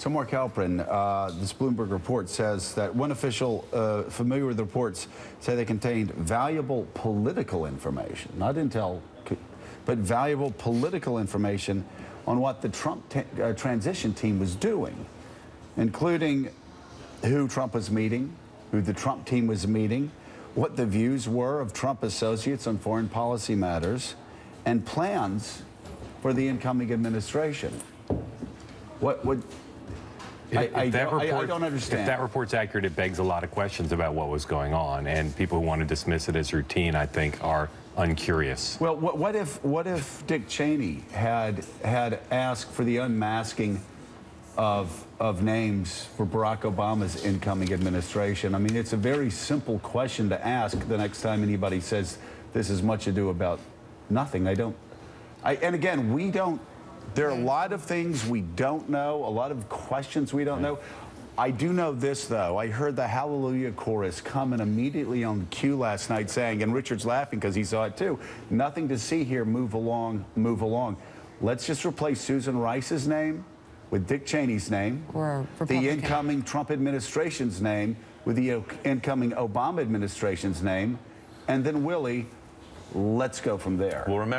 So, Mark Halperin, this Bloomberg report says that one official familiar with the reports say they contained valuable political information, not intel, but valuable political information on what the Trump transition team was doing, including who Trump was meeting, who the Trump team was meeting, what the views were of Trump associates on foreign policy matters, and plans for the incoming administration. I don't understand. If that report's accurate, it begs a lot of questions about what was going on, and people who want to dismiss it as routine, I think, are uncurious. Well, what if Dick Cheney had asked for the unmasking of names for Barack Obama's incoming administration? I mean, it's a very simple question to ask the next time anybody says this is much ado about nothing. And again, we don't. There are a lot of things we don't know, a lot of questions we don't know. I do know this, though. I heard the Hallelujah chorus coming immediately on cue last night saying, and Richard's laughing because he saw it too, nothing to see here, move along, move along. Let's just replace Susan Rice's name with Dick Cheney's name, or the incoming Trump administration's name with the incoming Obama administration's name, and then Willie, let's go from there. Well, remember